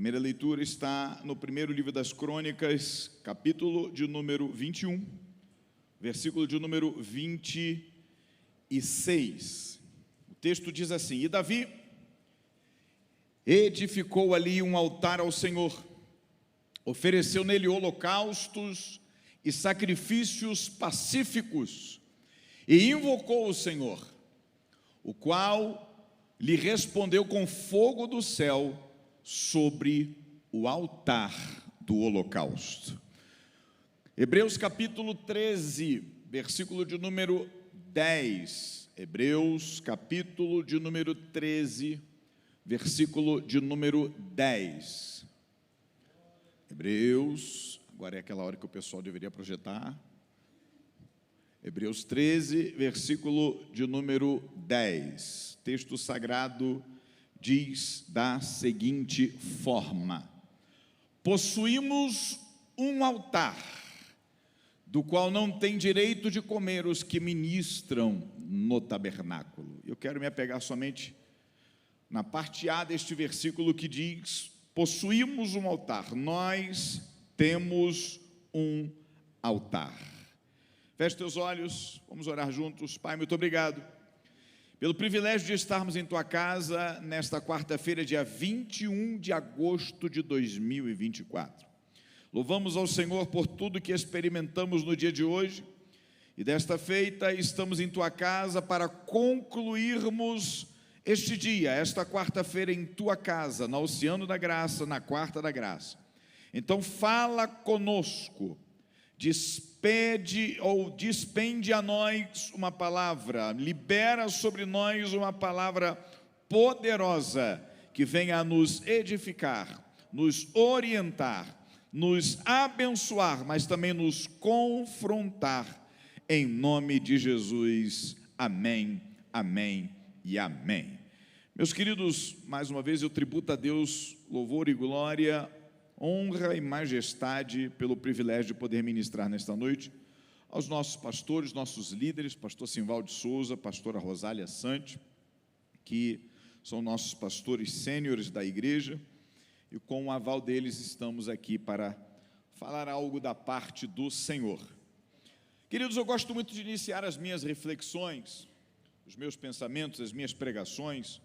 Primeira leitura está no primeiro livro das Crônicas, capítulo de número 21, versículo de número 26. O texto diz assim: E Davi edificou ali um altar ao Senhor, ofereceu nele holocaustos e sacrifícios pacíficos, e invocou o Senhor, o qual lhe respondeu com fogo do céu sobre o altar do holocausto. Hebreus capítulo 13, versículo de número 10. Hebreus capítulo de número 13, versículo de número 10. Hebreus, agora é aquela hora que o pessoal deveria projetar. Hebreus 13, versículo de número 10. Texto sagrado diz da seguinte forma: possuímos um altar, do qual não tem direito de comer os que ministram no tabernáculo. Eu quero me apegar somente na parte A deste versículo que diz: possuímos um altar, nós temos um altar. Feche teus olhos, vamos orar juntos. Pai, muito obrigado pelo privilégio de estarmos em Tua casa nesta quarta-feira, dia 21 de agosto de 2024. Louvamos ao Senhor por tudo que experimentamos no dia de hoje, e desta feita estamos em Tua casa para concluirmos este dia, esta quarta-feira em Tua casa, na Oceano da Graça, na Quarta da Graça. Então fala conosco, despende a nós uma palavra, libera sobre nós uma palavra poderosa, que venha a nos edificar, nos orientar, nos abençoar, mas também nos confrontar, em nome de Jesus, amém, amém e amém. Meus queridos, mais uma vez eu tributo a Deus louvor e glória, honra e majestade pelo privilégio de poder ministrar nesta noite aos nossos pastores, nossos líderes, pastor Simvaldo Souza, pastora Rosália Sante, que são nossos pastores sêniores da igreja, e com o aval deles estamos aqui para falar algo da parte do Senhor. Queridos, eu gosto muito de iniciar as minhas reflexões, os meus pensamentos, as minhas pregações,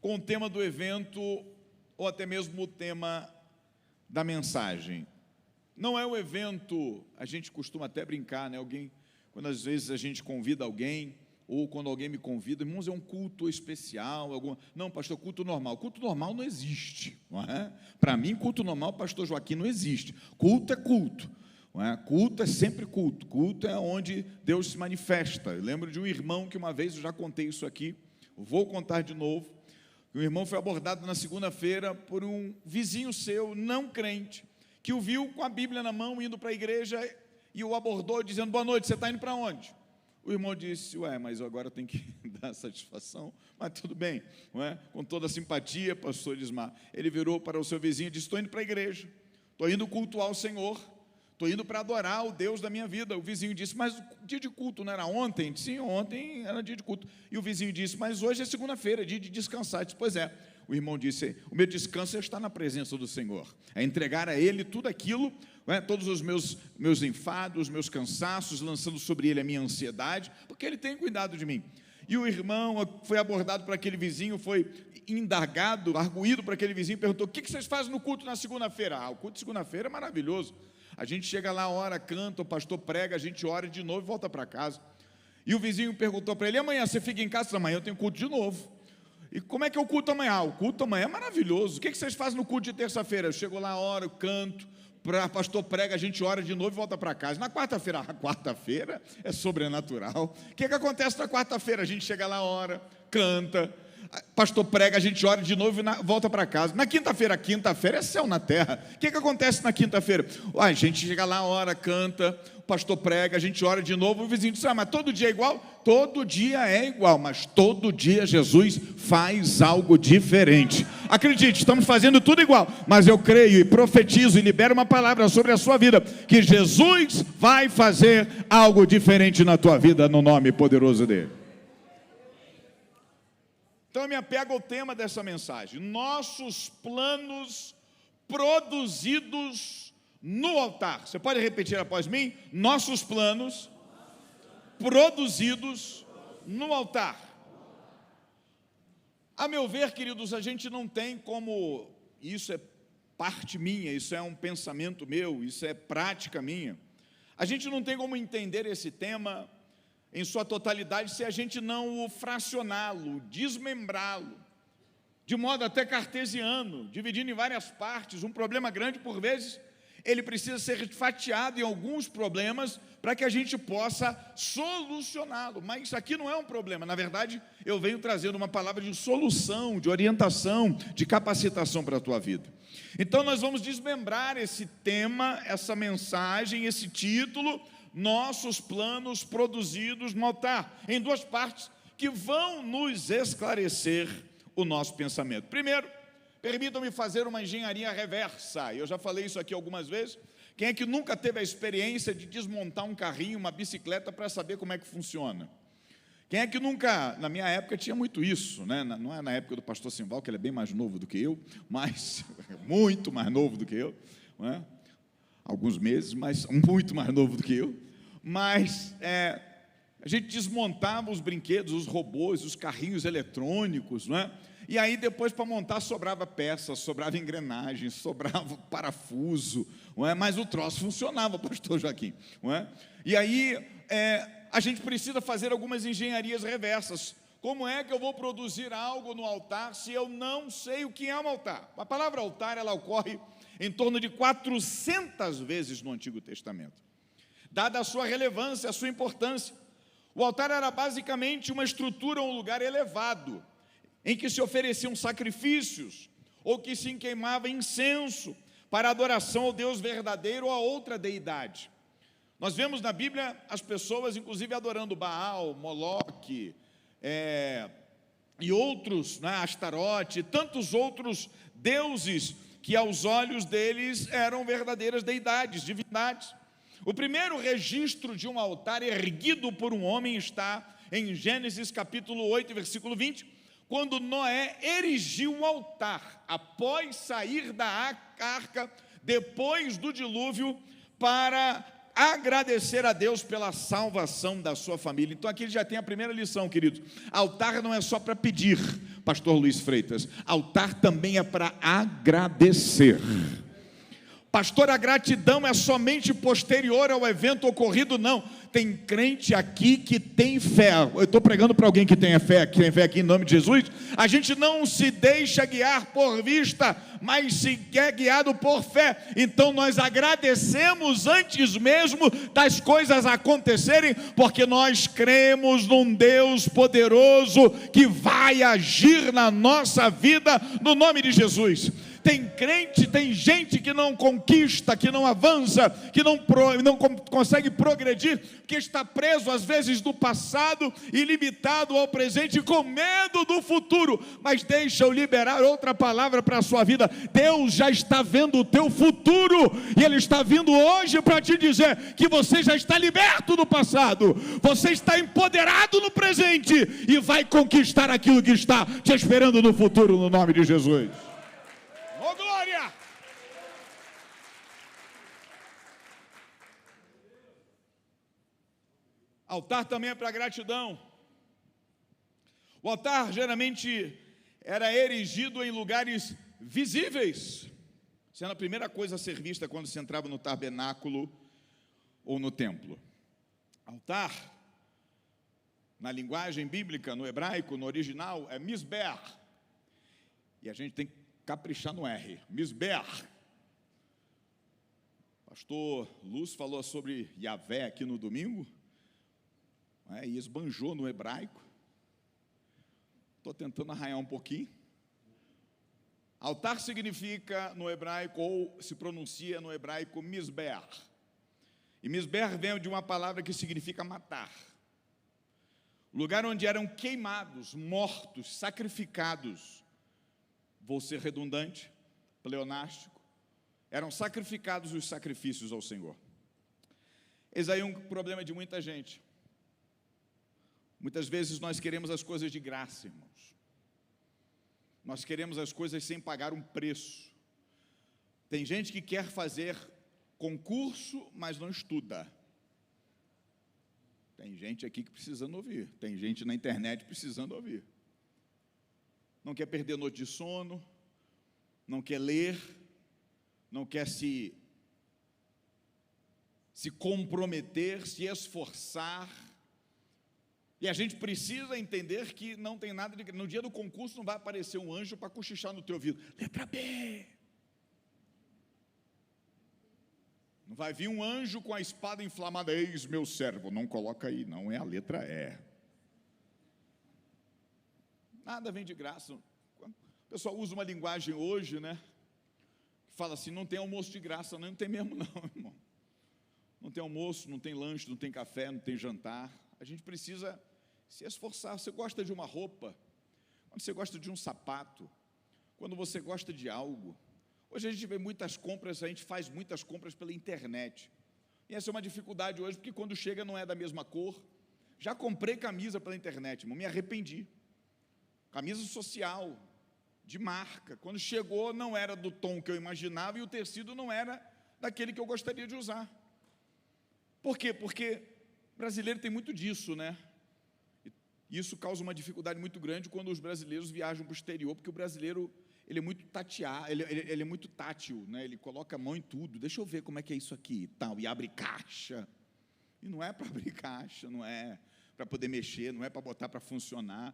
com o tema do evento, ou até mesmo o tema da mensagem. Não é o evento, a gente costuma até brincar, né? Quando às vezes a gente convida alguém, ou quando alguém me convida, irmãos, é um culto especial, não, pastor, culto normal não existe, não é? Para mim, culto normal, pastor Joaquim, não existe. Culto é culto, não é? Culto é sempre culto, culto é onde Deus se manifesta. Eu lembro de um irmão que uma vez, eu já contei isso aqui, vou contar de novo. O irmão foi abordado na segunda-feira por um vizinho seu, não crente, que o viu com a Bíblia na mão, indo para a igreja, e o abordou, dizendo: boa noite, você está indo para onde? O irmão disse: mas eu agora tenho que dar satisfação, mas tudo bem, não é? Com toda a simpatia, pastor Ismar. Ele virou para o seu vizinho e disse: estou indo para a igreja, estou indo cultuar o Senhor, estou indo para adorar o Deus da minha vida. O vizinho disse: mas o dia de culto não era ontem? Sim, ontem era dia de culto. E o vizinho disse: mas hoje é segunda-feira, dia de descansar. Disse: pois é. O irmão disse: o meu descanso é estar na presença do Senhor, é entregar a Ele tudo aquilo, todos os meus enfados, meus cansaços, lançando sobre Ele a minha ansiedade, porque Ele tem cuidado de mim. E o irmão foi abordado por aquele vizinho, foi indagado, arguído por aquele vizinho, perguntou: o que vocês fazem no culto na segunda-feira? O culto de segunda-feira é maravilhoso. A gente chega lá, ora, canta, o pastor prega, a gente ora de novo e volta para casa. E o vizinho perguntou para ele: amanhã você fica em casa? Amanhã eu tenho culto de novo. E como é que é o culto amanhã? O culto amanhã é maravilhoso. O que vocês fazem no culto de terça-feira? Eu chego lá, oro, canto, o pastor prega, a gente ora de novo e volta para casa. Na quarta-feira, a quarta-feira é sobrenatural. O que acontece na quarta-feira? A gente chega lá, ora, canta, pastor prega, a gente ora de novo e volta para casa. Na quinta-feira, a quinta-feira é céu na terra. O que acontece na quinta-feira? A gente chega lá, ora, canta, o pastor prega, a gente ora de novo, o vizinho diz: mas todo dia é igual? Todo dia é igual, mas todo dia Jesus faz algo diferente. Acredite, estamos fazendo tudo igual, mas eu creio e profetizo e libero uma palavra sobre a sua vida, que Jesus vai fazer algo diferente na tua vida, no nome poderoso dele. Então eu me apego ao tema dessa mensagem: nossos planos produzidos no altar. Você pode repetir após mim? Nossos planos produzidos no altar. A meu ver, queridos, a gente não tem como, isso é parte minha, isso é um pensamento meu, isso é prática minha, a gente não tem como entender esse tema em sua totalidade se a gente não o fracioná-lo, desmembrá-lo, de modo até cartesiano, dividindo em várias partes. Um problema grande, por vezes, ele precisa ser fatiado em alguns problemas para que a gente possa solucioná-lo. Mas isso aqui não é um problema, na verdade, eu venho trazendo uma palavra de solução, de orientação, de capacitação para a tua vida. Então nós vamos desmembrar esse tema, essa mensagem, esse título, nossos planos produzidos no altar, em duas partes que vão nos esclarecer o nosso pensamento. Primeiro, permitam-me fazer uma engenharia reversa. Eu já falei isso aqui algumas vezes. Quem é que nunca teve a experiência de desmontar um carrinho, uma bicicleta, para saber como é que funciona? Quem é que nunca, na minha época tinha muito isso, né? Não é na época do pastor Simval, que ele é bem mais novo do que eu, mas muito mais novo do que eu, não é? Alguns meses, mas muito mais novo do que eu. Mas a gente desmontava os brinquedos, os robôs, os carrinhos eletrônicos, não é? E aí depois para montar sobrava peça, sobrava engrenagem, sobrava parafuso, não é? Mas o troço funcionava, pastor Joaquim, não é? E aí a gente precisa fazer algumas engenharias reversas. Como é que eu vou produzir algo no altar se eu não sei o que é um altar? A palavra altar, ela ocorre em torno de 400 vezes no Antigo Testamento. Dada a sua relevância, a sua importância, o altar era basicamente uma estrutura, um lugar elevado, em que se ofereciam sacrifícios, ou que se queimava incenso, para adoração ao Deus verdadeiro ou a outra deidade. Nós vemos na Bíblia as pessoas, inclusive, adorando Baal, Moloque, e outros, né, Astarote, tantos outros deuses, que aos olhos deles eram verdadeiras deidades, divindades. O primeiro registro de um altar erguido por um homem está em Gênesis capítulo 8, versículo 20, quando Noé erigiu um altar, após sair da arca, depois do dilúvio, para agradecer a Deus pela salvação da sua família. Então aqui já tem a primeira lição, queridos. Altar não é só para pedir, pastor Luiz Freitas, altar também é para agradecer. Pastor, a gratidão é somente posterior ao evento ocorrido? Não, tem crente aqui que tem fé. Eu estou pregando para alguém que tem fé aqui em nome de Jesus. A gente não se deixa guiar por vista, mas se é guiado por fé. Então nós agradecemos antes mesmo das coisas acontecerem, porque nós cremos num Deus poderoso que vai agir na nossa vida, no nome de Jesus. Tem crente, tem gente que não conquista, que não avança, que não consegue progredir, que está preso às vezes do passado e limitado ao presente com medo do futuro. Mas deixa eu liberar outra palavra para a sua vida. Deus já está vendo o teu futuro e Ele está vindo hoje para te dizer que você já está liberto do passado, você está empoderado no presente e vai conquistar aquilo que está te esperando no futuro, no nome de Jesus. Oh, glória! Altar também é para gratidão. O altar geralmente era erigido em lugares visíveis, sendo a primeira coisa a ser vista quando se entrava no tabernáculo ou no templo. Altar, na linguagem bíblica, no hebraico, no original, é misber. E a gente tem que caprichar no R, misber. Pastor Lúcio falou sobre Yahvé aqui no domingo, e esbanjou no hebraico. Estou tentando arranhar um pouquinho. Altar significa no hebraico, ou se pronuncia no hebraico, misber. E misber vem de uma palavra que significa matar. Lugar onde eram queimados, mortos, sacrificados. Vou ser redundante, pleonástico, eram sacrificados os sacrifícios ao Senhor. Eis aí um problema de muita gente. Muitas vezes nós queremos as coisas de graça, irmãos. Nós queremos as coisas sem pagar um preço. Tem gente que quer fazer concurso, mas não estuda. Tem gente aqui que precisando ouvir. Tem gente na internet precisando ouvir. Não quer perder noite de sono, não quer ler, não quer se comprometer, se esforçar. E a gente precisa entender que não tem nada de... No dia do concurso não vai aparecer um anjo para cochichar no teu ouvido. Letra B. Não vai vir um anjo com a espada inflamada. Eis meu servo. Não coloca aí, não é a letra E. Nada vem de graça. O pessoal usa uma linguagem hoje, né? Que fala assim, não tem almoço de graça. Não tem mesmo não, irmão. Não tem almoço, não tem lanche, não tem café, não tem jantar. A gente precisa se esforçar. Você gosta de uma roupa, quando você gosta de um sapato, quando você gosta de algo. Hoje a gente vê muitas compras, a gente faz muitas compras pela internet. E essa é uma dificuldade hoje, porque quando chega não é da mesma cor. Já comprei camisa pela internet, irmão, me arrependi. Camisa social, de marca. Quando chegou não era do tom que eu imaginava e o tecido não era daquele que eu gostaria de usar. Por quê? Porque o brasileiro tem muito disso, né? E isso causa uma dificuldade muito grande quando os brasileiros viajam para o exterior, porque o brasileiro, ele é muito ele é muito tátil, né? Ele coloca a mão em tudo, deixa eu ver como é que é isso aqui, tal, e abre caixa. E não é para abrir caixa, não é para poder mexer, não é para botar para funcionar.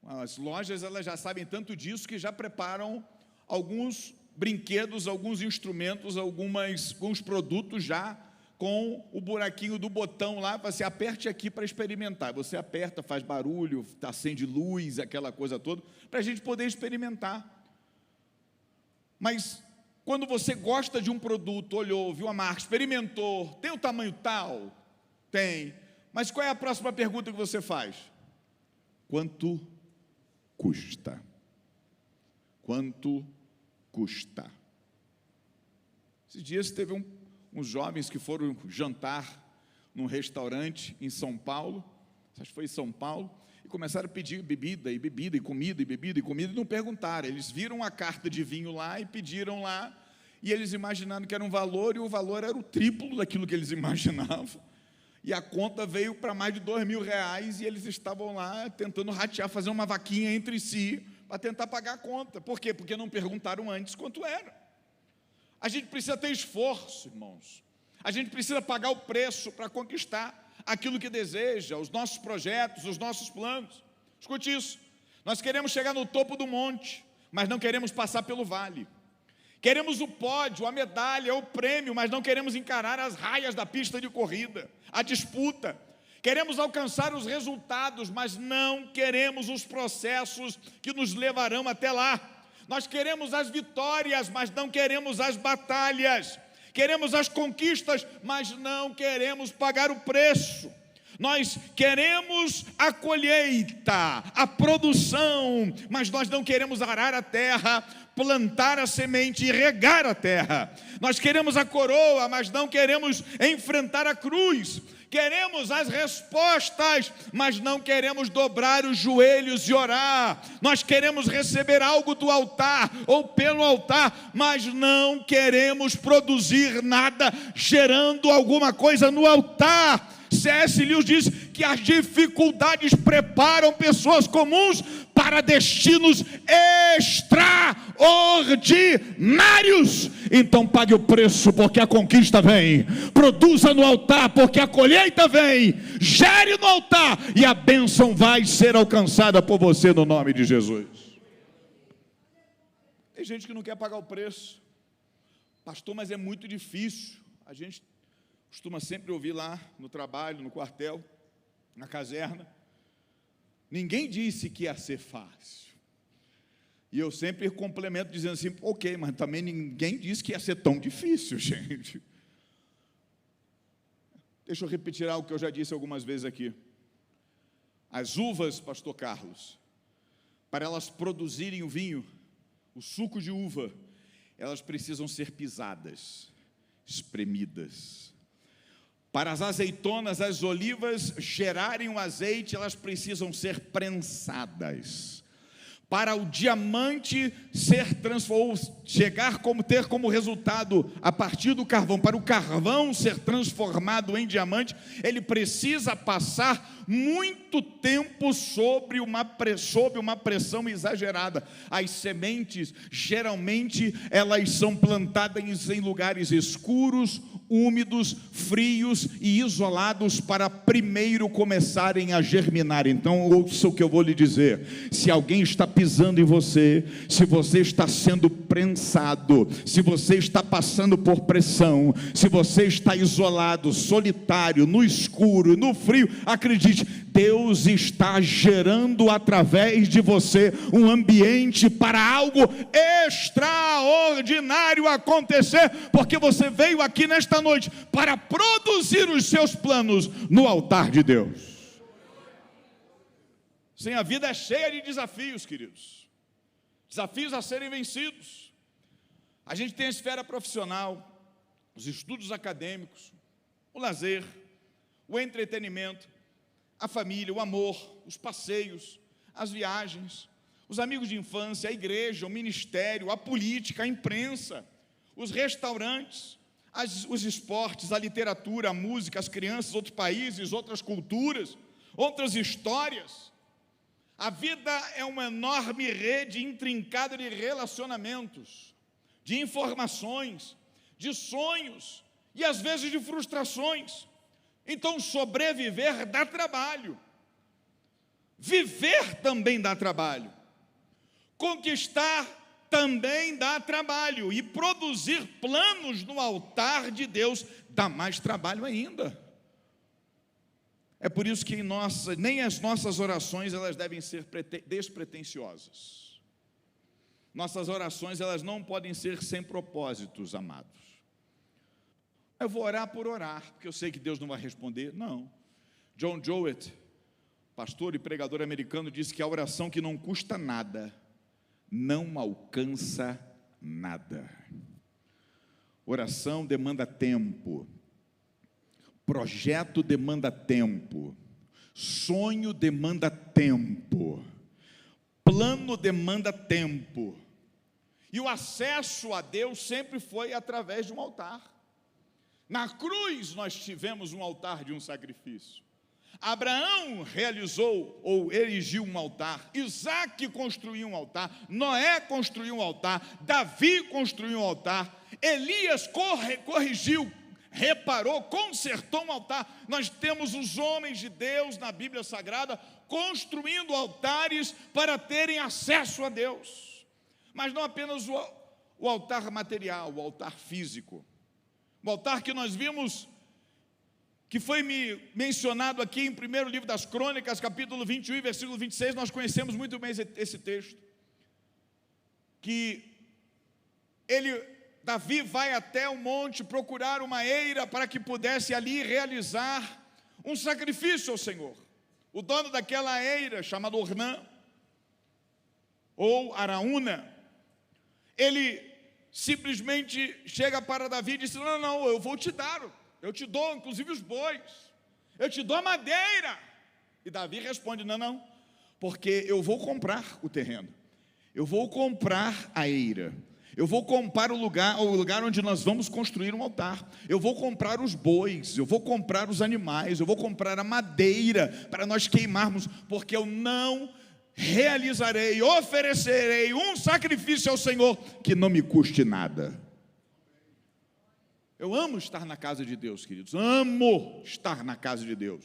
As lojas, elas já sabem tanto disso que já preparam alguns brinquedos, alguns instrumentos, alguns produtos já com o buraquinho do botão lá, você aperte aqui para experimentar. Você aperta, faz barulho, acende luz, aquela coisa toda, para a gente poder experimentar. Mas quando você gosta de um produto, olhou, viu a marca, experimentou, tem o tamanho tal? Tem. Mas qual é a próxima pergunta que você faz? Quanto custa? Quanto custa? Esses dias teve uns jovens que foram jantar num restaurante em São Paulo, acho que foi em São Paulo, e começaram a pedir bebida, e bebida, e comida, e bebida, e comida, e não perguntaram. Eles viram a carta de vinho lá e pediram lá, e eles imaginaram que era um valor, e o valor era o triplo daquilo que eles imaginavam. E a conta veio para mais de R$2.000, e eles estavam lá tentando ratear, fazer uma vaquinha entre si, para tentar pagar a conta. Por quê? Porque não perguntaram antes quanto era. A gente precisa ter esforço, irmãos. A gente precisa pagar o preço para conquistar aquilo que deseja, os nossos projetos, os nossos planos. Escute isso. Nós queremos chegar no topo do monte, mas não queremos passar pelo vale. Queremos o pódio, a medalha, o prêmio, mas não queremos encarar as raias da pista de corrida, a disputa. Queremos alcançar os resultados, mas não queremos os processos que nos levarão até lá. Nós queremos as vitórias, mas não queremos as batalhas. Queremos as conquistas, mas não queremos pagar o preço. Nós queremos a colheita, a produção, mas nós não queremos arar a terra, plantar a semente e regar a terra. Nós queremos a coroa, mas não queremos enfrentar a cruz. Queremos as respostas, mas não queremos dobrar os joelhos e orar. Nós queremos receber algo do altar ou pelo altar, mas não queremos produzir nada gerando alguma coisa no altar. C.S. Lewis diz que as dificuldades preparam pessoas comuns para destinos extraordinários. Então pague o preço, porque a conquista vem. Produza no altar, porque a colheita vem. Gere no altar e a bênção vai ser alcançada por você no nome de Jesus. Tem gente que não quer pagar o preço. Pastor, mas é muito difícil. A gente costuma sempre ouvir lá no trabalho, no quartel, na caserna. Ninguém disse que ia ser fácil. E eu sempre complemento dizendo assim, ok, mas também ninguém disse que ia ser tão difícil, gente. Deixa eu repetir algo que eu já disse algumas vezes aqui. As uvas, pastor Carlos, para elas produzirem o vinho, o suco de uva, elas precisam ser pisadas, espremidas. Para as azeitonas, as olivas gerarem o azeite, elas precisam ser prensadas. para o diamante ser transformado, chegar como ter como resultado a partir do carvão, para o carvão ser transformado em diamante, ele precisa passar muito tempo sob uma pressão exagerada. As sementes, geralmente, elas são plantadas em lugares escuros, úmidos, frios e isolados para primeiro começarem a germinar. Então, ouça o que eu vou lhe dizer: se alguém está pisando em você, se você está sendo prensado, se você está passando por pressão, se você está isolado, solitário, no escuro, no frio, acredite, Deus está gerando através de você um ambiente para algo extraordinário acontecer, porque você veio aqui nesta noite para produzir os seus planos no altar de Deus. Sim, a vida é cheia de desafios, queridos, desafios a serem vencidos. A gente tem a esfera profissional, os estudos acadêmicos, o lazer, o entretenimento, a família, o amor, os passeios, as viagens, os amigos de infância, a igreja, o ministério, a política, a imprensa, os restaurantes, os esportes, a literatura, a música, as crianças, outros países, outras culturas, outras histórias. A vida é uma enorme rede intrincada de relacionamentos, de informações, de sonhos e às vezes de frustrações. Então, sobreviver dá trabalho, viver também dá trabalho, conquistar também dá trabalho, e produzir planos no altar de Deus dá mais trabalho ainda. É por isso que nem as nossas orações elas devem ser despretensiosas. Nossas orações elas não podem ser sem propósitos, amados. Eu vou orar por orar, porque eu sei que Deus não vai responder. Não. John Jowett, pastor e pregador americano, disse que a oração que não custa nada, não alcança nada. Oração demanda tempo, projeto demanda tempo, sonho demanda tempo, plano demanda tempo, e o acesso a Deus sempre foi através de um altar. Na cruz nós tivemos um altar de um sacrifício. Abraão realizou ou erigiu um altar, Isaac construiu um altar, Noé construiu um altar, Davi construiu um altar, Elias corrigiu, reparou, consertou um altar. Nós temos os homens de Deus na Bíblia Sagrada construindo altares para terem acesso a Deus, mas não apenas o altar material, o altar físico. O altar que nós vimos, que foi mencionado aqui em 1º livro das Crônicas, capítulo 21, versículo 26, nós conhecemos muito bem esse texto, que Davi vai até o monte procurar uma eira para que pudesse ali realizar um sacrifício ao Senhor. O dono daquela eira, chamado Ornã, ou Araúna, ele simplesmente chega para Davi e diz: não, eu vou te dar, eu te dou inclusive os bois, eu te dou a madeira. E Davi responde: não, porque eu vou comprar o terreno, eu vou comprar a eira, eu vou comprar o lugar onde nós vamos construir um altar, eu vou comprar os bois, eu vou comprar os animais, eu vou comprar a madeira para nós queimarmos, porque eu não realizarei, oferecerei um sacrifício ao Senhor que não me custe nada. Eu amo estar na casa de Deus, queridos, amo estar na casa de Deus.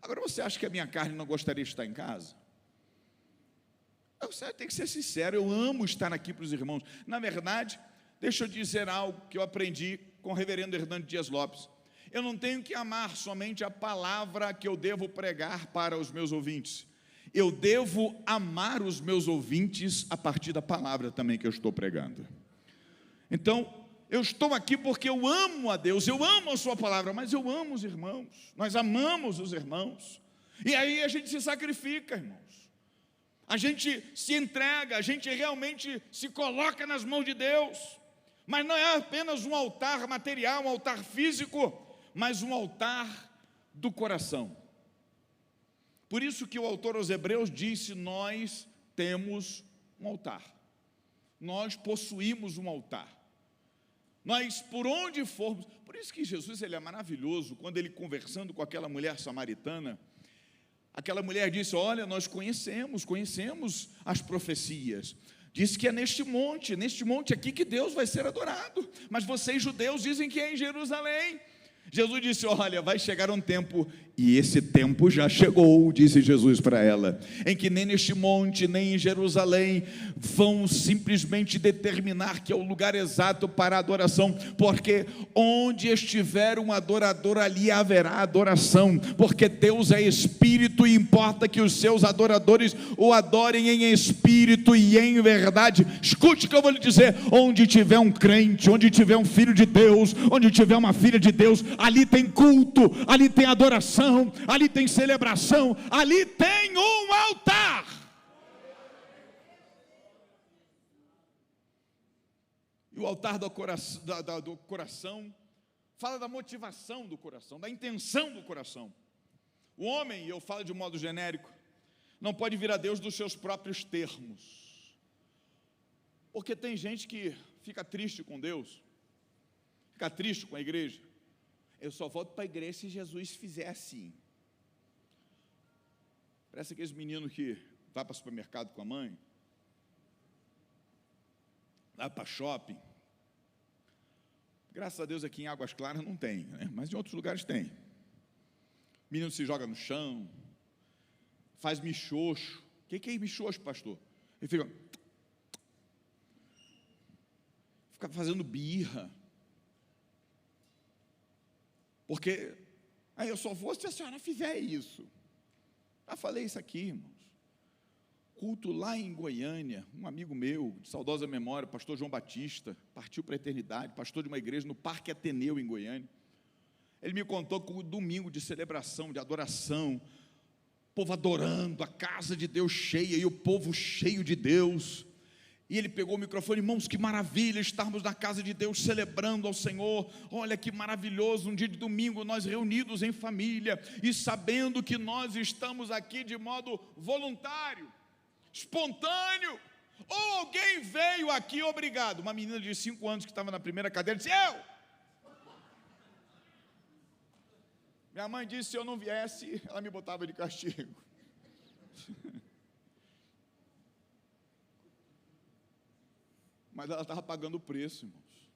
Agora, você acha que a minha carne não gostaria de estar em casa? Você tem que ser sincero, eu amo estar aqui para os irmãos. Na verdade, deixa eu dizer algo que eu aprendi com o reverendo Hernando Dias Lopes. Eu não tenho que amar somente a palavra que eu devo pregar para os meus ouvintes, eu devo amar os meus ouvintes a partir da palavra também que eu estou pregando. Então, eu estou aqui porque eu amo a Deus, eu amo a sua palavra, mas eu amo os irmãos, nós amamos os irmãos, e aí a gente se sacrifica, irmãos, a gente se entrega, a gente realmente se coloca nas mãos de Deus, mas não é apenas um altar material, um altar físico, mas um altar do coração. Por isso que o autor aos Hebreus disse: nós temos Um altar. Nós possuímos um altar. Nós, por onde formos, por isso que Jesus, ele é maravilhoso, quando ele conversando com aquela mulher samaritana, aquela mulher disse, olha, nós conhecemos as profecias, diz que é neste monte aqui que Deus vai ser adorado, mas vocês judeus dizem que é em Jerusalém. Jesus disse, olha, vai chegar um tempo, e esse tempo já chegou, disse Jesus para ela, em que nem neste monte, nem em Jerusalém, vão simplesmente determinar que é o lugar exato para a adoração, porque onde estiver um adorador, ali haverá adoração, porque Deus é Espírito, e importa que os seus adoradores o adorem em Espírito e em verdade. Escute o que eu vou lhe dizer, onde tiver um crente, onde tiver um filho de Deus, onde tiver uma filha de Deus, ali tem culto, ali tem adoração, ali tem celebração, ali tem um altar. E o altar do coração fala da motivação do coração, da intenção do coração. O homem, e eu falo de um modo genérico, não pode vir a Deus dos seus próprios termos, porque tem gente que fica triste com Deus, fica triste com a igreja. Eu só volto para a igreja se Jesus fizer assim. Parece aqueles meninos que vai para o supermercado com a mãe, vai para shopping. Graças a Deus aqui em Águas Claras não tem, né? Mas em outros lugares tem. O menino se joga no chão, faz michoxo. O que é michoxo, pastor? Ele fica fazendo birra. Porque, aí eu só vou se a senhora fizer isso. Já falei isso aqui, irmãos. Culto lá em Goiânia, um amigo meu, de saudosa memória, pastor João Batista, partiu para a eternidade, pastor de uma igreja no Parque Ateneu, em Goiânia. Ele me contou que o domingo de celebração, de adoração, o povo adorando, a casa de Deus cheia, e o povo cheio de Deus. E ele pegou o microfone, irmãos, que maravilha estarmos na casa de Deus celebrando ao Senhor. Olha que maravilhoso, um dia de domingo nós reunidos em família e sabendo que nós estamos aqui de modo voluntário, espontâneo, ou alguém veio aqui obrigado. Uma menina de 5 anos que estava na primeira cadeira disse, eu! Minha mãe disse, se eu não viesse, ela me botava de castigo. Mas ela estava pagando o preço, irmãos.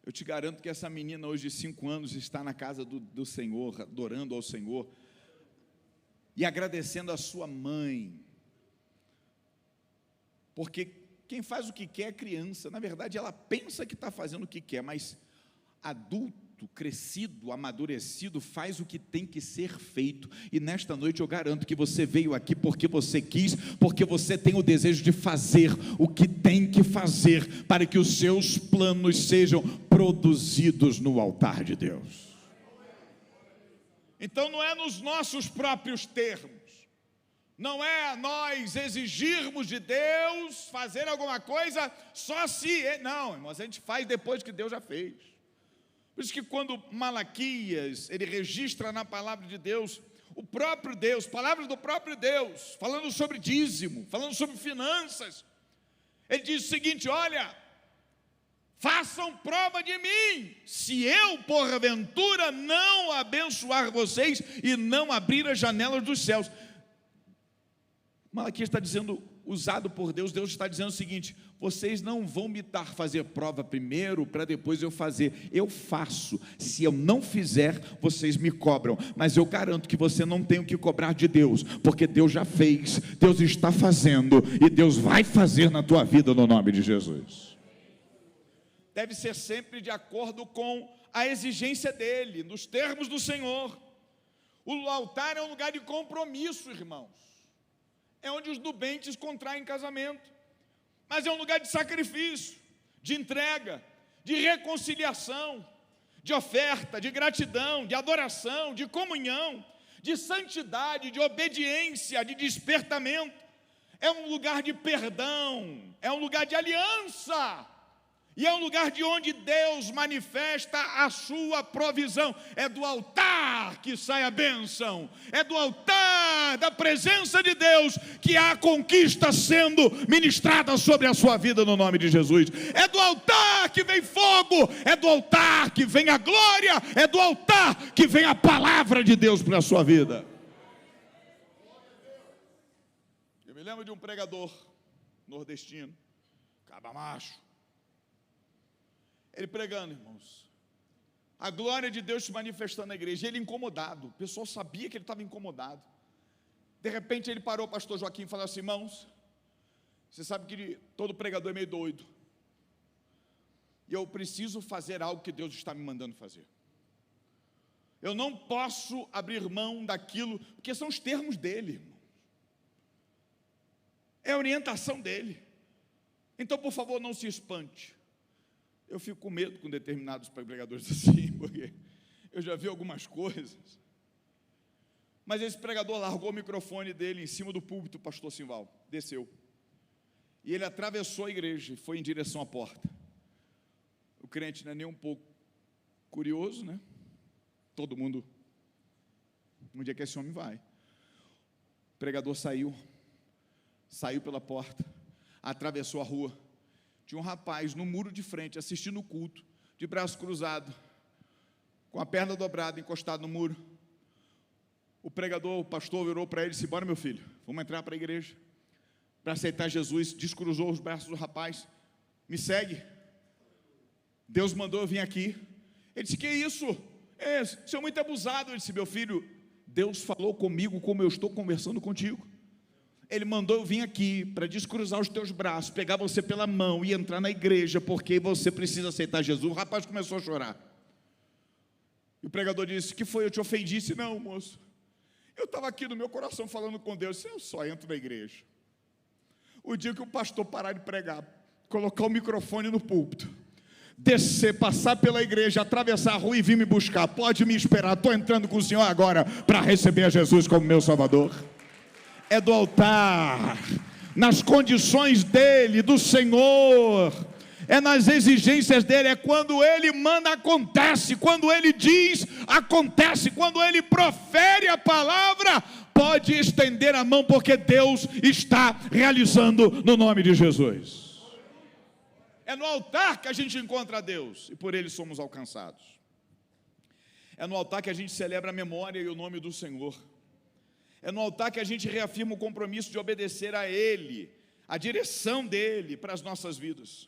Eu te garanto que essa menina hoje de 5 anos está na casa do Senhor, adorando ao Senhor, e agradecendo a sua mãe, porque quem faz o que quer é criança. Na verdade ela pensa que está fazendo o que quer, mas adulto, crescido, amadurecido, faz o que tem que ser feito. E nesta noite eu garanto que você veio aqui porque você quis, porque você tem o desejo de fazer o que tem que fazer, para que os seus planos sejam produzidos no altar de Deus. Então não é nos nossos próprios termos, não é nós exigirmos de Deus fazer alguma coisa só se, não, irmãos, a gente faz depois que Deus já fez. Por isso que quando Malaquias, ele registra na palavra de Deus, o próprio Deus, palavras do próprio Deus, falando sobre dízimo, falando sobre finanças, ele diz o seguinte, olha, façam prova de mim, se eu, porventura, não abençoar vocês e não abrir as janelas dos céus. Malaquias está dizendo, usado por Deus, Deus está dizendo o seguinte, vocês não vão me dar fazer prova primeiro, para depois eu fazer. Eu faço, se eu não fizer, vocês me cobram, mas eu garanto que você não tem o que cobrar de Deus, porque Deus já fez, Deus está fazendo, e Deus vai fazer na tua vida, no nome de Jesus. Deve ser sempre de acordo com a exigência dele, nos termos do Senhor. O altar é um lugar de compromisso, irmãos. É onde os nubentes contraem casamento, mas é um lugar de sacrifício, de entrega, de reconciliação, de oferta, de gratidão, de adoração, de comunhão, de santidade, de obediência, de despertamento. É um lugar de perdão, é um lugar de aliança. E é um lugar de onde Deus manifesta a sua provisão. É do altar que sai a bênção. É do altar da presença de Deus que há a conquista sendo ministrada sobre a sua vida no nome de Jesus. É do altar que vem fogo. É do altar que vem a glória. É do altar que vem a palavra de Deus para a sua vida. Eu me lembro de um pregador nordestino, caba macho. Ele pregando, irmãos, a glória de Deus se manifestando na igreja, ele incomodado, o pessoal sabia que ele estava incomodado. De repente ele parou, o pastor Joaquim, e falou assim: irmãos, você sabe que todo pregador é meio doido, e eu preciso fazer algo que Deus está me mandando fazer. Eu não posso abrir mão daquilo, porque são os termos dele, irmão. É a orientação dele. Então, por favor, não se espante. Eu fico com medo com determinados pregadores assim, porque eu já vi algumas coisas. Mas esse pregador largou o microfone dele em cima do púlpito, o pastor Simval, desceu. E ele atravessou a igreja e foi em direção à porta. O crente não é nem um pouco curioso, né? Todo mundo, onde é que esse homem vai? O pregador saiu pela porta, atravessou a rua. Tinha um rapaz no muro de frente, assistindo o culto, de braço cruzado, com a perna dobrada, encostado no muro. O pregador, o pastor, virou para ele e disse: bora, meu filho, vamos entrar para a igreja, para aceitar Jesus. Descruzou os braços do rapaz: me segue, Deus mandou eu vir aqui. Ele disse: que isso? Você é muito abusado. Ele disse: meu filho, Deus falou comigo como eu estou conversando contigo. Ele mandou eu vir aqui para descruzar os teus braços, pegar você pela mão e entrar na igreja, porque você precisa aceitar Jesus. O rapaz começou a chorar. E o pregador disse: que foi, eu te ofendi? Disse: não, moço, eu estava aqui no meu coração falando com Deus. Eu só entro na igreja o dia que o pastor parar de pregar, colocar o microfone no púlpito, descer, passar pela igreja, atravessar a rua e vir me buscar. Pode me esperar, estou entrando com o Senhor agora para receber a Jesus como meu Salvador. É do altar, nas condições dele, do Senhor, é nas exigências dele. É quando ele manda, acontece. Quando ele diz, acontece. Quando ele profere a palavra, pode estender a mão, porque Deus está realizando no nome de Jesus. É no altar que a gente encontra Deus e por ele somos alcançados. É no altar que a gente celebra a memória e o nome do Senhor. É no altar que a gente reafirma o compromisso de obedecer a Ele, a direção dEle para as nossas vidas.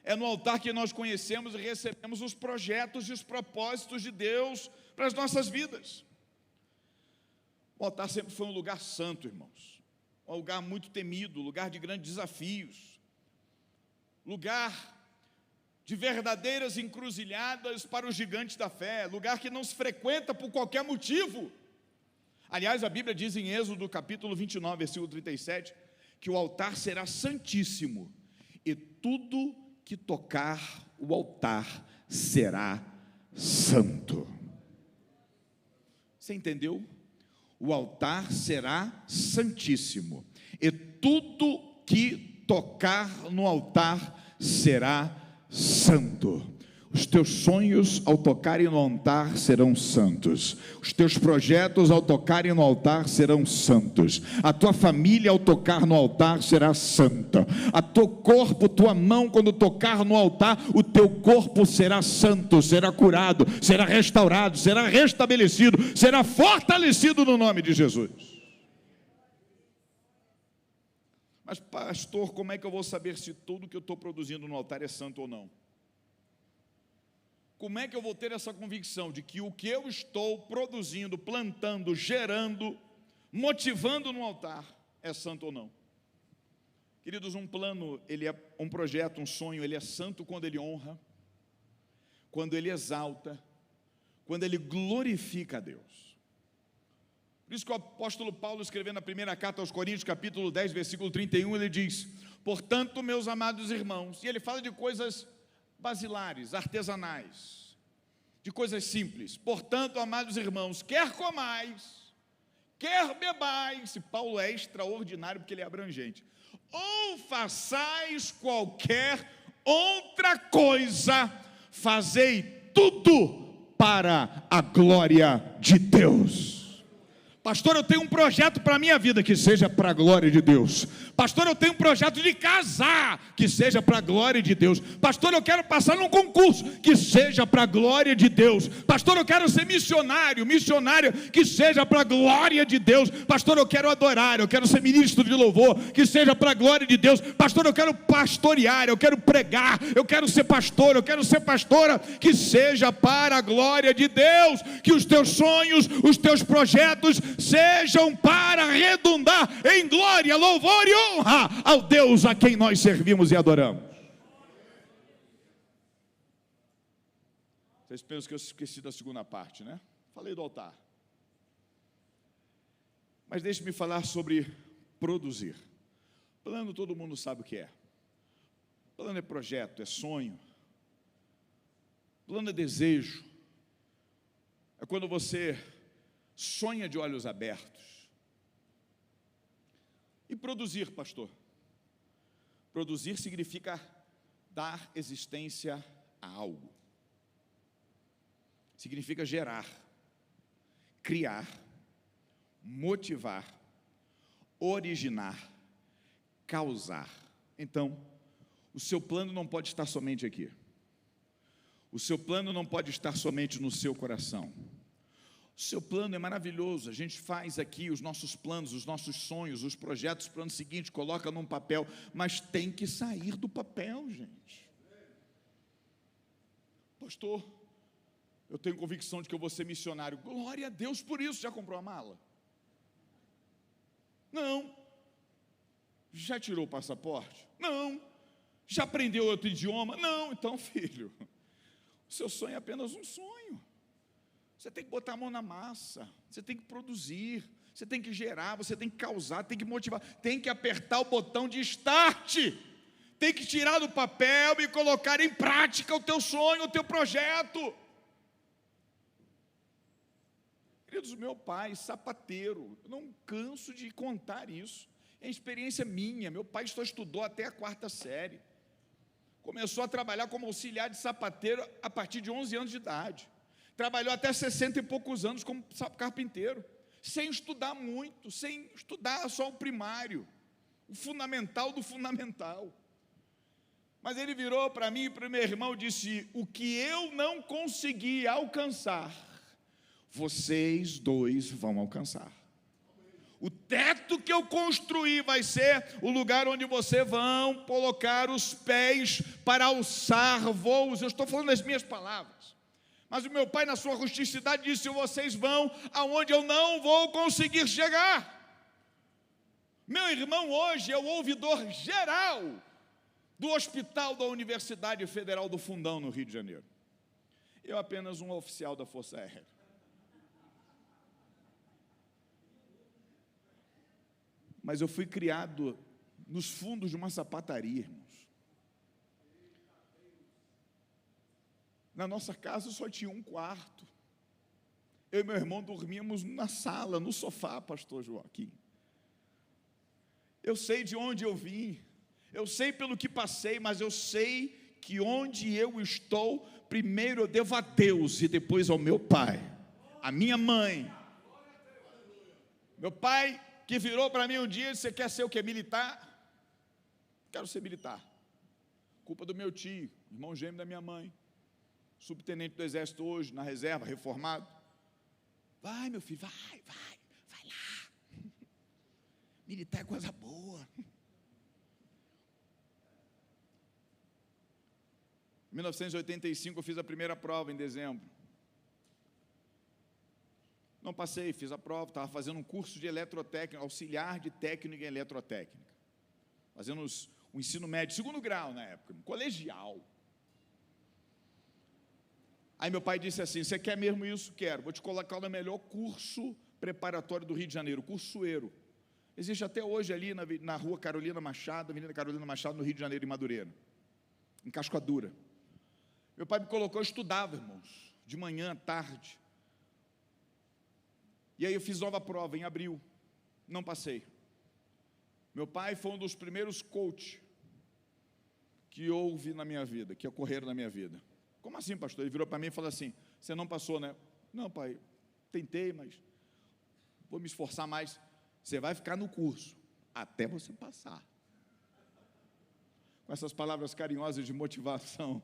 É no altar que nós conhecemos e recebemos os projetos e os propósitos de Deus para as nossas vidas. O altar sempre foi um lugar santo, irmãos. Um lugar muito temido, lugar de grandes desafios. Lugar de verdadeiras encruzilhadas para os gigantes da fé. Lugar que não se frequenta por qualquer motivo. Aliás, a Bíblia diz em Êxodo capítulo 29, versículo 37, que o altar será santíssimo, e tudo que tocar o altar será santo. Você entendeu? O altar será santíssimo, e tudo que tocar no altar será santo. Os teus sonhos ao tocarem no altar serão santos. Os teus projetos ao tocarem no altar serão santos. A tua família ao tocar no altar será santa. A teu corpo, tua mão quando tocar no altar, o teu corpo será santo, será curado, será restaurado, será restabelecido, será fortalecido no nome de Jesus. Mas pastor, como é que eu vou saber se tudo que eu estou produzindo no altar é santo ou não? Como é que eu vou ter essa convicção de que o que eu estou produzindo, plantando, gerando, motivando no altar é santo ou não? Queridos, um plano, ele é um projeto, um sonho, ele é santo quando ele honra, quando ele exalta, quando ele glorifica a Deus. Por isso que o apóstolo Paulo, escrevendo a primeira carta aos Coríntios, capítulo 10, versículo 31, ele diz: portanto, meus amados irmãos, e ele fala de coisas basilares, artesanais, de coisas simples. Portanto, amados irmãos, quer comais, quer bebais, e Paulo é extraordinário porque ele é abrangente, ou façais qualquer outra coisa, fazei tudo para a glória de Deus. Pastor, eu tenho um projeto para a minha vida, que seja para a glória de Deus. Pastor, eu tenho um projeto de casar, que seja para a glória de Deus. Pastor, eu quero passar num concurso, que seja para a glória de Deus. Pastor, eu quero ser missionária, que seja para a glória de Deus. Pastor, eu quero adorar, eu quero ser ministro de louvor, que seja para a glória de Deus. Pastor, eu quero pastorear, eu quero pregar, eu quero ser pastor, eu quero ser pastora, que seja para a glória de Deus. Que os teus sonhos, os teus projetos sejam para redundar em glória, louvor e honra ao Deus a quem nós servimos e adoramos. Vocês pensam que eu esqueci da segunda parte, né? Falei do altar. Mas deixe-me falar sobre produzir. Plano todo mundo sabe o que é. Plano é projeto, é sonho. Plano é desejo. É quando você sonha de olhos abertos. E produzir, pastor? Produzir significa dar existência a algo. Significa gerar, criar, motivar, originar, causar. Então, o seu plano não pode estar somente aqui. O seu plano não pode estar somente no seu coração. O seu plano é maravilhoso, a gente faz aqui os nossos planos, os nossos sonhos, os projetos para o ano seguinte, coloca num papel, mas tem que sair do papel, gente. Pastor, eu tenho convicção de que eu vou ser missionário. Glória a Deus por isso. Já comprou a mala? Não. Já tirou o passaporte? Não. Já aprendeu outro idioma? Não. Então, filho, o seu sonho é apenas um sonho. Você tem que botar a mão na massa, você tem que produzir, você tem que gerar, você tem que causar, tem que motivar, tem que apertar o botão de start, tem que tirar do papel e colocar em prática o teu sonho, o teu projeto. Queridos, meu pai, sapateiro, eu não canso de contar isso, é experiência minha. Meu pai só estudou até a 4ª série, começou a trabalhar como auxiliar de sapateiro a partir de 11 anos de idade. Trabalhou até 60 e poucos anos como carpinteiro, sem estudar muito, sem estudar só o primário, o fundamental do fundamental. Mas ele virou para mim e para o meu irmão e disse: o que eu não consegui alcançar, vocês dois vão alcançar. O teto que eu construí vai ser o lugar onde vocês vão colocar os pés para alçar voos. Eu estou falando as minhas palavras. Mas o meu pai, na sua rusticidade, disse: vocês vão aonde eu não vou conseguir chegar. Meu irmão hoje é o ouvidor geral do hospital da Universidade Federal do Fundão, no Rio de Janeiro. Eu apenas um oficial da Força Aérea. Mas eu fui criado nos fundos de uma sapataria, irmãos. Na nossa casa só tinha um quarto. Eu e meu irmão dormíamos na sala, no sofá, pastor Joaquim. Eu sei de onde eu vim, eu sei pelo que passei, mas eu sei que onde eu estou, primeiro eu devo a Deus e depois ao meu pai, a minha mãe. Meu pai, que virou para mim um dia e disse: você quer ser o quê? Militar? Quero ser militar. Culpa do meu tio, irmão gêmeo da minha mãe, subtenente do exército hoje, na reserva, reformado. Vai, meu filho, vai lá. Militar é coisa boa. Em 1985 eu fiz a primeira prova em dezembro. Não passei, fiz a prova, estava fazendo um curso de eletrotécnica, auxiliar de técnica em eletrotécnica. Fazendo o ensino médio, 2º grau na época, colegial. Aí meu pai disse assim: você quer mesmo isso? Quero, vou te colocar no melhor curso preparatório do Rio de Janeiro, o curso Sueiro. Existe até hoje ali na rua Carolina Machado, Avenida Carolina Machado, no Rio de Janeiro, em Madureira, em Cascadura. Meu pai me colocou, eu estudava, irmãos, de manhã, à tarde. E aí eu fiz nova prova em abril, não passei. Meu pai foi um dos primeiros coaches que houve na minha vida, que ocorreram na minha vida. Como assim, pastor? Ele virou para mim e falou assim: você não passou, né? Não, pai, tentei, mas vou me esforçar mais. Você vai ficar no curso até você passar. Com essas palavras carinhosas de motivação,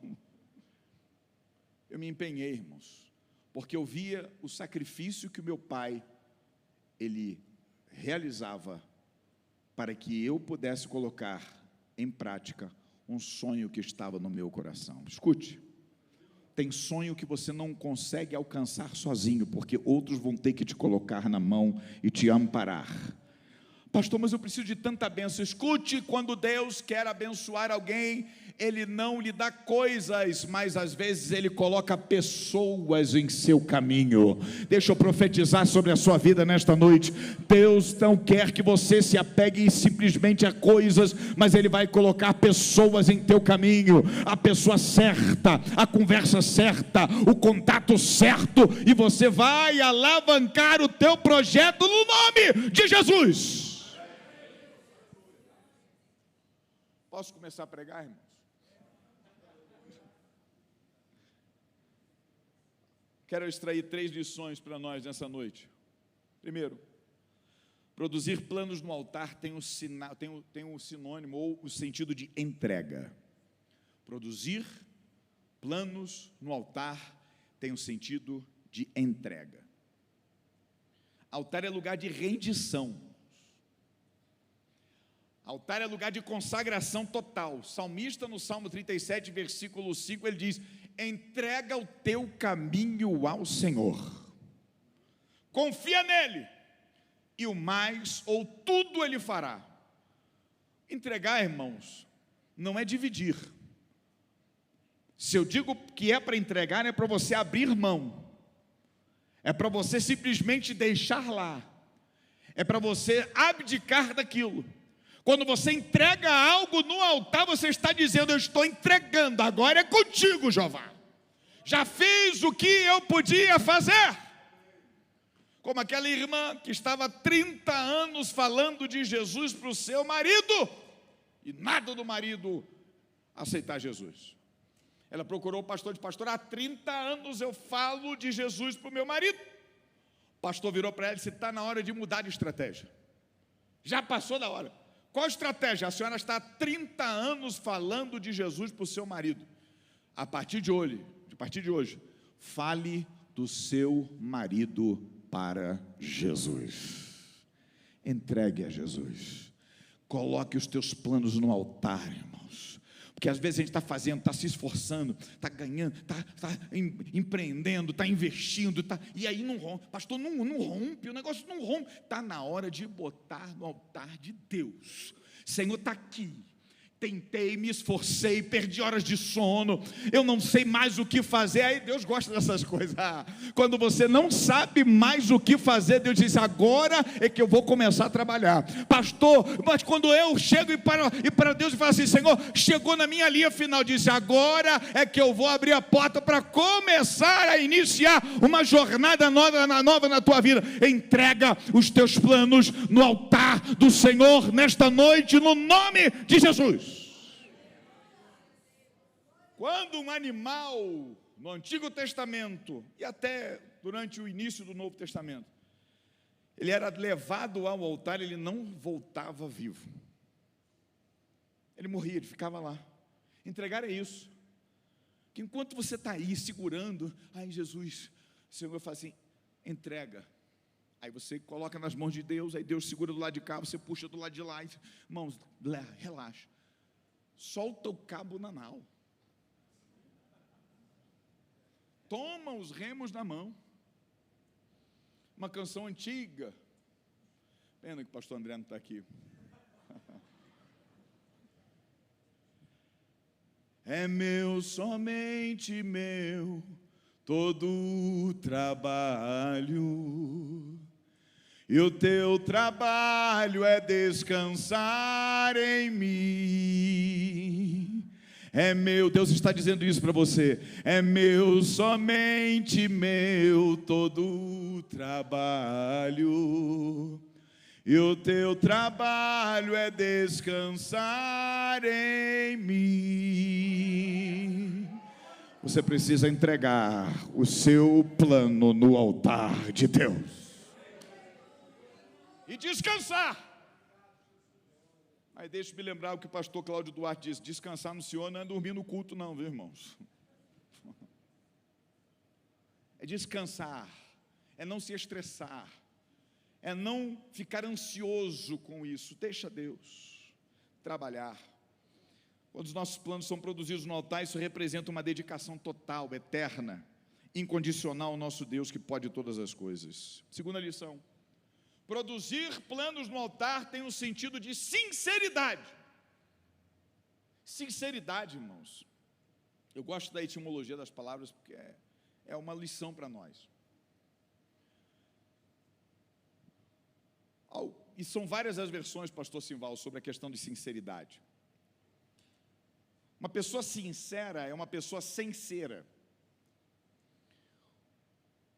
eu me empenhei, irmãos, porque eu via o sacrifício que o meu pai, ele realizava para que eu pudesse colocar em prática um sonho que estava no meu coração. Escute, tem sonho que você não consegue alcançar sozinho, porque outros vão ter que te colocar na mão e te amparar. Pastor, mas eu preciso de tanta bênção. Escute, quando Deus quer abençoar alguém, Ele não lhe dá coisas, mas às vezes Ele coloca pessoas em seu caminho. Deixa eu profetizar sobre a sua vida nesta noite. Deus não quer que você se apegue simplesmente a coisas, mas Ele vai colocar pessoas em teu caminho, a pessoa certa, a conversa certa, o contato certo, e você vai alavancar o teu projeto no nome de Jesus. Posso começar a pregar, irmãos? Quero extrair 3 lições para nós nessa noite. Primeiro, produzir planos no altar tem um sinônimo ou o sentido de entrega. Produzir planos no altar tem um sentido de entrega. Altar é lugar de rendição. Altar é lugar de consagração total. O salmista, no Salmo 37, versículo 5, ele diz: entrega o teu caminho ao Senhor, confia nele, e o mais ou tudo ele fará. Entregar, irmãos, não é dividir. Se eu digo que é para entregar, é para você abrir mão, é para você simplesmente deixar lá, é para você abdicar daquilo. Quando você entrega algo no altar, você está dizendo: eu estou entregando, agora é contigo, Jeová. Já fiz o que eu podia fazer. Como aquela irmã que estava há 30 anos falando de Jesus para o seu marido, e nada do marido aceitar Jesus. Ela procurou o pastor, de pastor, há 30 anos eu falo de Jesus para o meu marido. O pastor virou para ela e disse: está na hora de mudar de estratégia. Já passou da hora. Qual estratégia? A senhora está há 30 anos falando de Jesus para o seu marido. A partir de hoje, fale do seu marido para Jesus. Entregue a Jesus. Coloque os teus planos no altar, irmãos. Porque às vezes a gente está fazendo, está se esforçando, está ganhando, está empreendendo, está investindo, e aí não rompe. Pastor, não rompe, o negócio não rompe. Está na hora de botar no altar de Deus. Senhor, está aqui. Tentei, me esforcei, perdi horas de sono, eu não sei mais o que fazer. Aí Deus gosta dessas coisas. Quando você não sabe mais o que fazer, Deus diz: agora é que eu vou começar a trabalhar. Pastor, mas quando eu chego e para Deus e falo assim: Senhor, chegou na minha linha final, disse: agora é que eu vou abrir a porta para começar a iniciar uma jornada nova na tua vida. Entrega os teus planos no altar do Senhor nesta noite, no nome de Jesus. Quando um animal, no Antigo Testamento, e até durante o início do Novo Testamento, ele era levado ao altar, ele não voltava vivo. Ele morria, ele ficava lá. Entregar é isso. Que enquanto você está aí segurando, ai Jesus, o Senhor fala assim: entrega. Aí você coloca nas mãos de Deus, aí Deus segura do lado de cá, você puxa do lado de lá, e, irmãos, relaxa. Solta o cabo na nau. Toma os remos na mão. Uma canção antiga. Pena que o pastor André não está aqui. É meu, somente meu, todo o trabalho. E o teu trabalho é descansar em mim. É meu, Deus está dizendo isso para você. É meu, somente meu, todo o trabalho. e o teu trabalho é descansar em mim. Você precisa entregar o seu plano no altar de Deus e descansar. Aí deixa-me lembrar o que o pastor Cláudio Duarte disse: descansar no Senhor não é dormir no culto não, viu, irmãos? É descansar, é não se estressar, é não ficar ansioso com isso. Deixa Deus trabalhar. Quando os nossos planos são produzidos no altar, isso representa uma dedicação total, eterna, incondicional ao nosso Deus que pode todas as coisas. Segunda lição: produzir planos no altar tem um sentido de sinceridade. Sinceridade, irmãos. Eu gosto da etimologia das palavras porque é uma lição para nós. E são várias as versões, pastor Simval, sobre a questão de sinceridade. Uma pessoa sincera é uma pessoa sincera.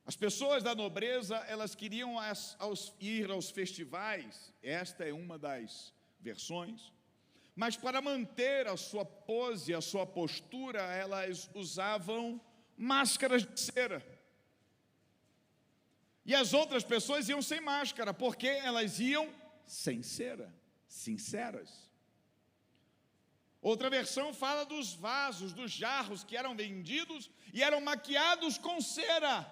As pessoas da nobreza, elas queriam ir aos festivais, esta é uma das versões, mas para manter a sua pose, a sua postura, elas usavam máscaras de cera. E as outras pessoas iam sem máscara, porque elas iam sem cera, sinceras. Outra versão fala dos vasos, dos jarros que eram vendidos e eram maquiados com cera.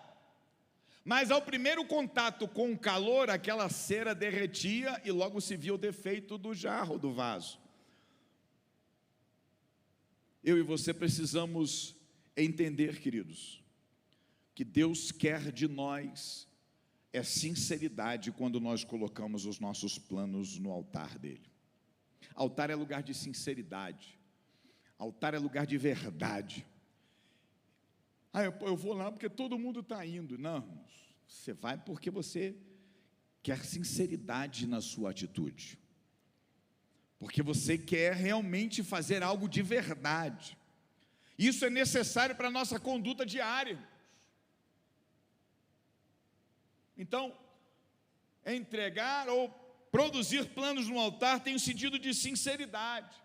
Mas ao primeiro contato com o calor, aquela cera derretia e logo se via o defeito do jarro, do vaso. Eu e você precisamos entender, queridos, que Deus quer de nós sinceridade quando nós colocamos os nossos planos no altar dele. Altar é lugar de sinceridade, altar é lugar de verdade. Eu vou lá porque todo mundo está indo. Não, você vai porque você quer sinceridade na sua atitude, porque você quer realmente fazer algo de verdade. Isso é necessário para a nossa conduta diária. Então, entregar ou produzir planos no altar tem um sentido de sinceridade.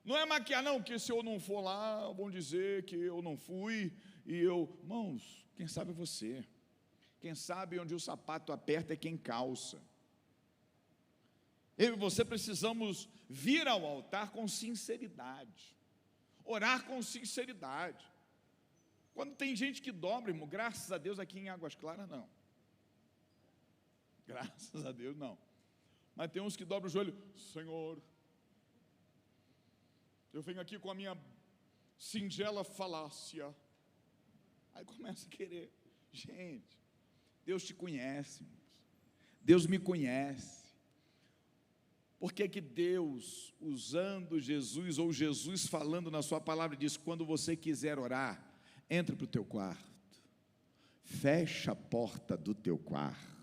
Não é maquiar, não, que se eu não for lá, vão dizer que eu não fui, e eu... Irmãos, quem sabe é você. Quem sabe onde o sapato aperta é quem calça. Eu e você precisamos vir ao altar com sinceridade, orar com sinceridade. Quando tem gente que dobra, irmão, graças a Deus aqui em Águas Claras não. Graças a Deus não. Mas tem uns que dobram o joelho: Senhor, eu venho aqui com a minha singela falácia. Aí começa a querer. Gente, Deus te conhece, Deus me conhece. Por que que Deus, usando Jesus, ou Jesus falando na sua palavra, diz: quando você quiser orar, entre para o teu quarto, fecha a porta do teu quarto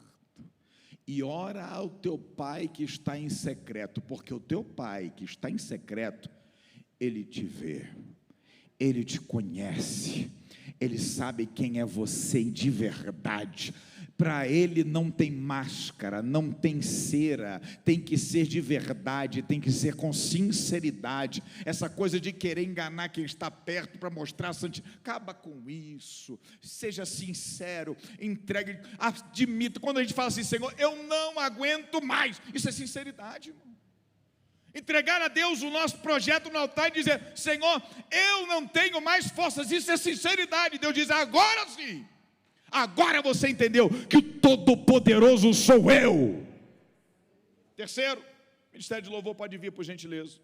e ora ao teu pai que está em secreto, porque o teu pai que está em secreto, ele te vê, ele te conhece, ele sabe quem é você de verdade. Para ele não tem máscara, não tem cera, tem que ser de verdade, tem que ser com sinceridade. Essa coisa de querer enganar quem está perto para mostrar santidade, acaba com isso. Seja sincero, entregue, admita. Quando a gente fala assim: Senhor, eu não aguento mais, isso é sinceridade, irmão. Entregar a Deus o nosso projeto no altar e dizer: Senhor, eu não tenho mais forças, isso é sinceridade. Deus diz: agora sim, agora você entendeu que o Todo-Poderoso sou eu. Terceiro, Ministério de Louvor pode vir, por gentileza.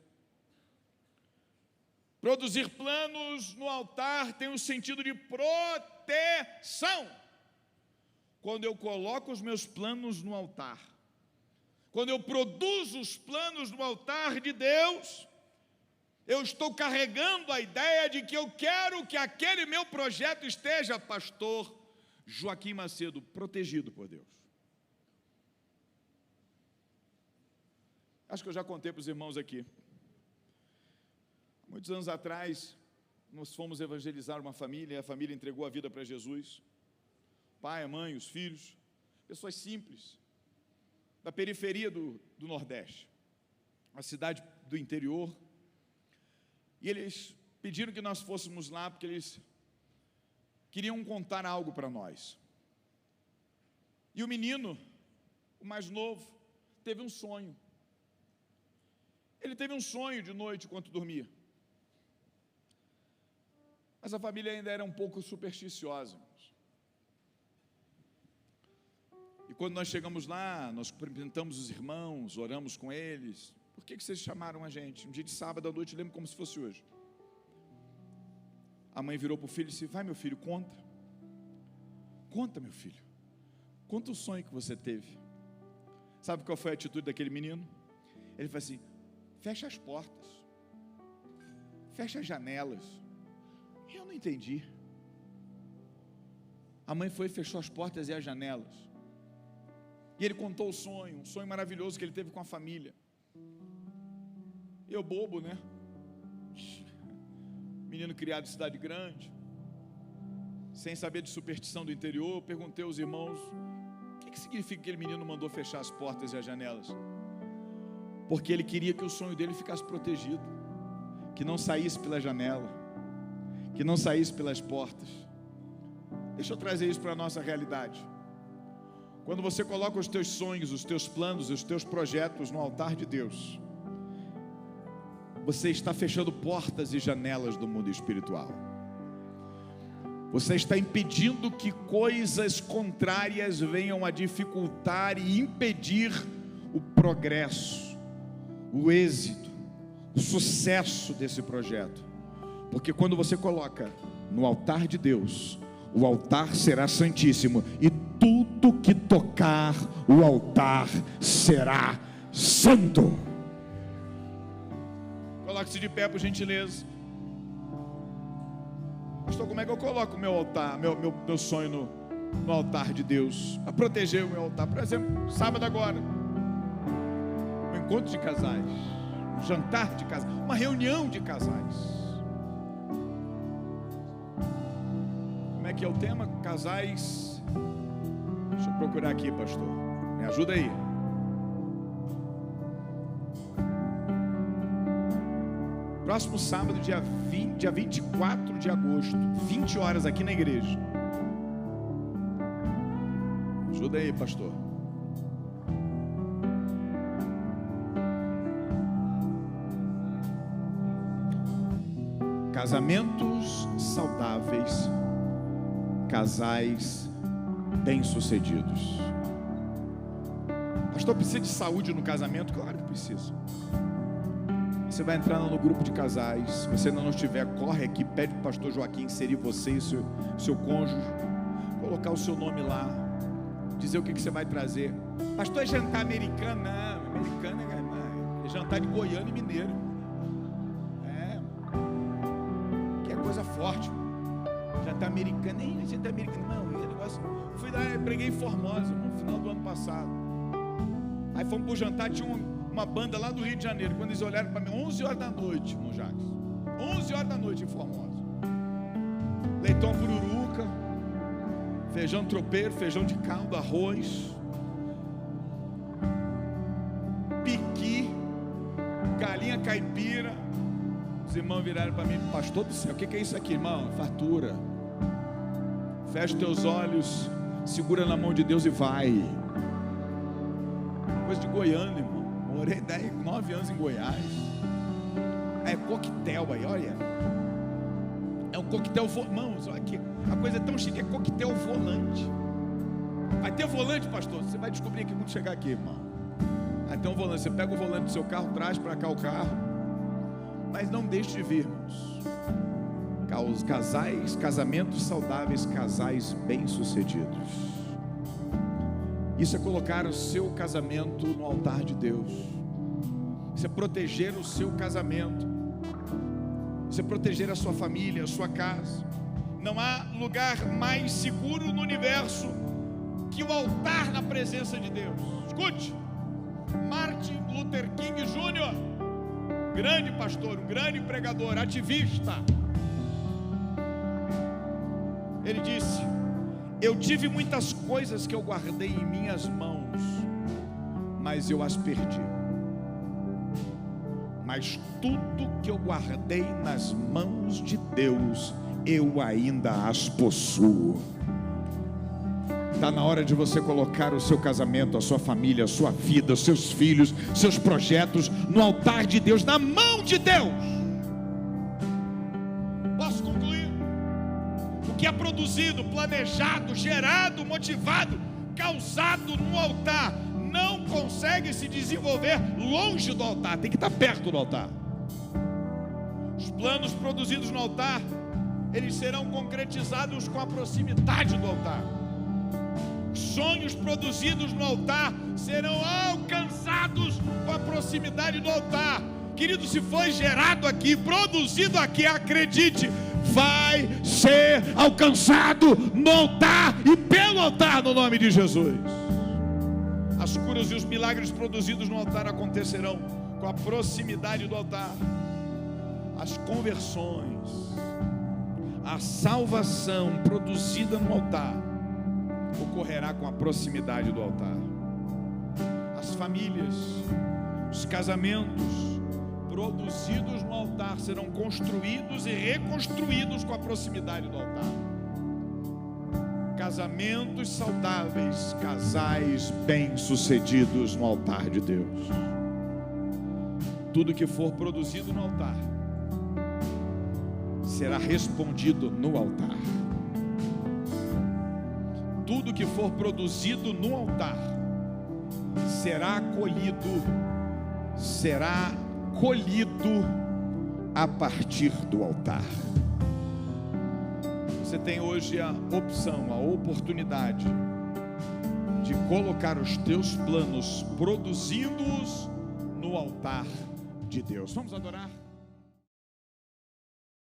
Produzir planos no altar tem um sentido de proteção. Quando eu coloco os meus planos no altar, quando eu produzo os planos no altar de Deus, eu estou carregando a ideia de que eu quero que aquele meu projeto esteja, pastor Joaquim Macedo, protegido por Deus. Acho que eu já contei para os irmãos aqui. Muitos anos atrás, nós fomos evangelizar uma família, a família entregou a vida para Jesus. Pai, a mãe, os filhos, pessoas simples. da periferia do Nordeste, uma cidade do interior, e eles pediram que nós fôssemos lá, porque eles queriam contar algo para nós. E o menino, o mais novo, teve um sonho. Ele teve um sonho de noite enquanto dormia. Mas a família ainda era um pouco supersticiosa. E quando nós chegamos lá, nós cumprimentamos os irmãos, oramos com eles. Por que vocês chamaram a gente? Um dia de sábado à noite, lembro como se fosse hoje. A mãe virou para o filho e disse: vai, meu filho, conta. Conta, meu filho. Conta o sonho que você teve. Sabe qual foi a atitude daquele menino? Ele falou assim: fecha as portas, fecha as janelas. Eu não entendi. A mãe foi e fechou as portas e as janelas. E ele contou o sonho, um sonho maravilhoso que ele teve com a família. Eu bobo, né? Menino criado em cidade grande, sem saber de superstição do interior, perguntei aos irmãos: o que significa que aquele menino mandou fechar as portas e as janelas? Porque ele queria que o sonho dele ficasse protegido, que não saísse pela janela, que não saísse pelas portas. Deixa eu trazer isso para a nossa realidade. Quando você coloca os teus sonhos, os teus planos, os teus projetos no altar de Deus, você está fechando portas e janelas do mundo espiritual. Você está impedindo que coisas contrárias venham a dificultar e impedir o progresso, o êxito, o sucesso desse projeto. Porque quando você coloca no altar de Deus, o altar será santíssimo, e tudo que tocar o altar será santo. Coloque-se de pé, por gentileza. Pastor, como é que eu coloco o meu altar, meu sonho no altar de Deus, para proteger o meu altar? Por exemplo, sábado agora, um encontro de casais, um jantar de casais, uma reunião de casais. Como é que é o tema? Casais. Deixa eu procurar aqui, pastor. Me ajuda aí. Próximo sábado, dia 24 de agosto, 20 horas aqui na igreja. Ajuda aí, pastor. Casamentos saudáveis, casais bem-sucedidos. Pastor, precisa de saúde no casamento? Claro que precisa. Você vai entrar no grupo de casais. Se você ainda não estiver, corre aqui, pede para o pastor Joaquim inserir você e seu cônjuge, colocar o seu nome lá, dizer o que você vai trazer. Pastor, é jantar americano? Não, americano é jantar de goiano e mineiro. Que é coisa forte. Jantar americano, nem jantar americano, não, é negócio. Fui lá, preguei em Formosa no final do ano passado. Aí fomos para o jantar, tinha uma banda lá do Rio de Janeiro. Quando eles olharam para mim, 11 horas da noite, irmão Jacques, 11 horas da noite em Formosa. Leitão pururuca, feijão tropeiro, feijão de caldo, arroz, piqui, galinha caipira. Os irmãos viraram para mim: pastor do céu, o que é isso aqui, irmão? Fartura. Fecha os teus olhos, segura na mão de Deus e vai. Coisa de Goiânia, irmão. Morei 9 anos em Goiás. É coquetel aí, olha. É um coquetel, irmãos, olha aqui. A coisa é tão chique, é coquetel volante. Vai ter volante, pastor? Você vai descobrir aqui quando chegar aqui, irmão. Vai ter um volante. Você pega o volante do seu carro, traz para cá o carro. Mas não deixe de vir, irmãos. Casamentos saudáveis, casais bem-sucedidos. Isso é colocar o seu casamento no altar de Deus. Isso é proteger o seu casamento. Isso é proteger a sua família, a sua casa. Não há lugar mais seguro no universo que o altar na presença de Deus. Escute, Martin Luther King Jr., grande pastor, um grande pregador, ativista. Ele disse: eu tive muitas coisas que eu guardei em minhas mãos, mas eu as perdi. Mas tudo que eu guardei nas mãos de Deus, eu ainda as possuo. Está na hora de você colocar o seu casamento, a sua família, a sua vida, os seus filhos, seus projetos no altar de Deus, na mão de Deus. Posso concluir? O que é produzido, planejado, gerado, motivado, causado no altar, não consegue se desenvolver longe do altar, tem que estar perto do altar. Os planos produzidos no altar, eles serão concretizados com a proximidade do altar. Os sonhos produzidos no altar serão alcançados com a proximidade do altar. Querido, se foi gerado aqui, produzido aqui, acredite, vai ser alcançado no altar e pelo altar, no nome de Jesus. As curas e os milagres produzidos no altar acontecerão com a proximidade do altar. As conversões, a salvação produzida no altar ocorrerá com a proximidade do altar. As famílias, os casamentos produzidos no altar serão construídos e reconstruídos com a proximidade do altar. Casamentos saudáveis, casais bem-sucedidos no altar de Deus. Tudo que for produzido no altar será respondido no altar. Tudo que for produzido no altar será acolhido, será colhido a partir do altar. Você tem hoje a opção, a oportunidade de colocar os teus planos, produzindo-os no altar de Deus. Vamos adorar?